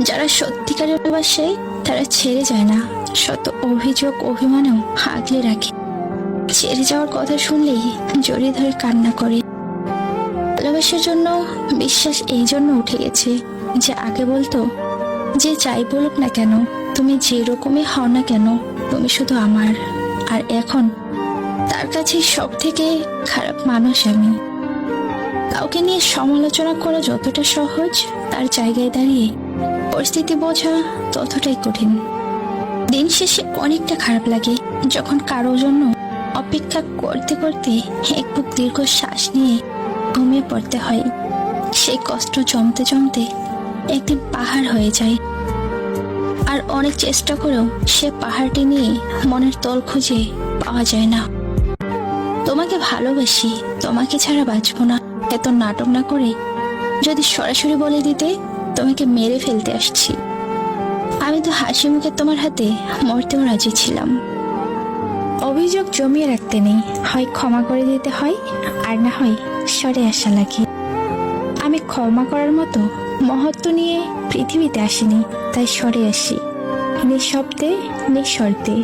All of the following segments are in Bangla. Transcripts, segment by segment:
যারা সত্যিকারের ভালোবাসে তারা ছেড়ে যায় না, শত অভিযোগ অভিমানেও আগলে রাখে। ছেড়ে যাওয়ার কথা শুনলেই জড়িয়ে ধরে কান্না করে। ভালোবাসার জন্য বিশ্বাস এই জন্য উঠে গেছে যে আগে বলতো, যে যাই বলুক না কেন, তুমি যে রকমই হও না কেন, তুমি শুধু আমার। আর এখন তার কাছে সব থেকে খারাপ মানুষ আমি। কাউকে নিয়ে সমালোচনা করা যতটা সহজ, তার জায়গায় দাঁড়িয়ে পরিস্থিতি বোঝা ততটাই কঠিন। দিন শেষে অনেকটা খারাপ লাগে যখন কারোর জন্য অপেক্ষা করতে করতে এক বুক দীর্ঘ শ্বাস নিয়ে ঘুমিয়ে পড়তে হয়। সেই কষ্ট জমতে জমতে একদিন পাহাড় হয়ে যায়। আর অনেক চেষ্টা করেও সে পাহাড়টি নিয়ে মনের তল খুঁজে পাওয়া যায় না। তোমাকে ভালোবাসি, তোমাকে ছাড়া বাঁচবো না, এত নাটক না করে যদি সরাসরি বলে দিতে তোমাকে মেরে ফেলতে আসছি, আমি তো হাসি মুখে তোমার হাতে মরতেও রাজি ছিলাম। অভিযোগ জমিয়ে রাখতে নেই, হয় ক্ষমা করে দিতে হয়, আর না হয় সরে আসা লাগে। আমি ক্ষমা করার মতো মহত্ব নিয়ে পৃথিবীতে আসিনি, তাই সরে আসি নিঃশব্দে নিঃশর্তে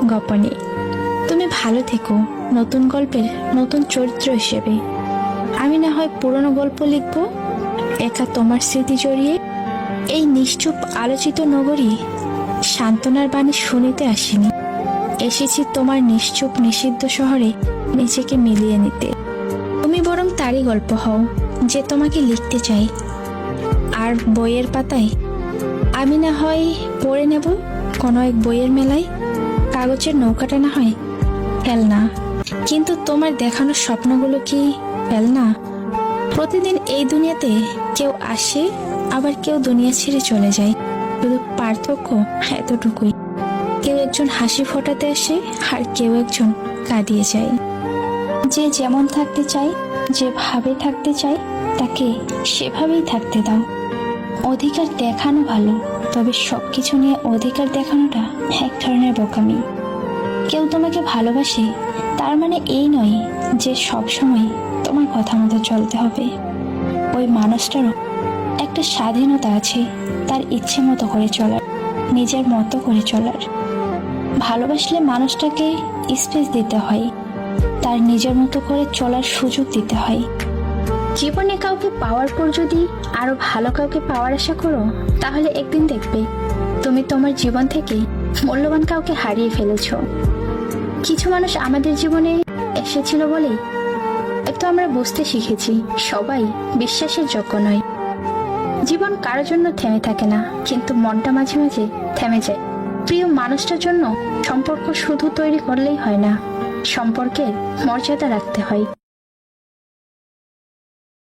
গোপনে। তুমি ভালো থেকো নতুন গল্পের নতুন চরিত্র হিসেবে। আমি না হয় পুরনো গল্প লিখবো একা তোমার স্মৃতি জড়িয়ে। এই নিশ্চুপ আলোচিত নগরী সান্ত্বনার বাণী শুনিতে আসিনি, এসেছি তোমার নিশ্চুপ নিষিদ্ধ শহরে নিজেকে মিলিয়ে নিতে। তুমি বরং তারই গল্প হও যে তোমাকে লিখতে চাই। আর বইয়ের পাতায় আমি না হয় পড়ে নেব কোনো এক বইয়ের মেলায়। কাগজের নৌকাটা না হয় ফেলনা, কিন্তু তোমার দেখানো স্বপ্নগুলো কি ফেলনা? প্রতিদিন এই দুনিয়াতে কেউ আসে, আবার কেউ দুনিয়া ছেড়ে চলে যায়। শুধু পার্থক্য এতটুকুই, কেউ একজন হাসি ফোটাতে আসে আর কেউ একজন কাঁদিয়ে যায়। যে যেমন থাকতে চায়, যেভাবে থাকতে চায়, তাকে সেভাবেই থাকতে দাও। অধিকার দেখানো ভালো, তবে সবকিছু নিয়ে অধিকার দেখানোটা এক ধরনের বোকামি। কেউ তোমাকে ভালোবাসে তার মানে এই নয় যে সব সময় তোমার কথা মতো চলতে হবে। ওই মানুষটারও একটা স্বাধীনতা আছে, তার ইচ্ছে মতো করে চলার, নিজের মতো করে চলার। ভালোবাসলে মানুষটাকে স্পেস দিতে হয়, তার নিজের মতো করে চলার সুযোগ দিতে হয়। জীবনে কাউকে পাওয়ার পর যদি আরো ভালো কাউকে পাওয়ার আশা করো, তাহলে একদিন দেখবে তুমি তোমার জীবন থেকে মূল্যবান কাউকে হারিয়ে ফেলেছো। কিছু মানুষ আমাদের জীবনে এসেছিল বলেই হয়তো আমরা বুঝতে শিখেছি সবাই বিশ্বাসের যোগ্য নয়। জীবন কারোর জন্য থেমে থাকে না, কিন্তু মনটা মাঝে মাঝে থেমে যায়। প্রিয় মানুষটার জন্য সম্পর্ক শুধু তৈরি করলেই হয় না, সম্পর্কের মর্যাদা রাখতে হয়।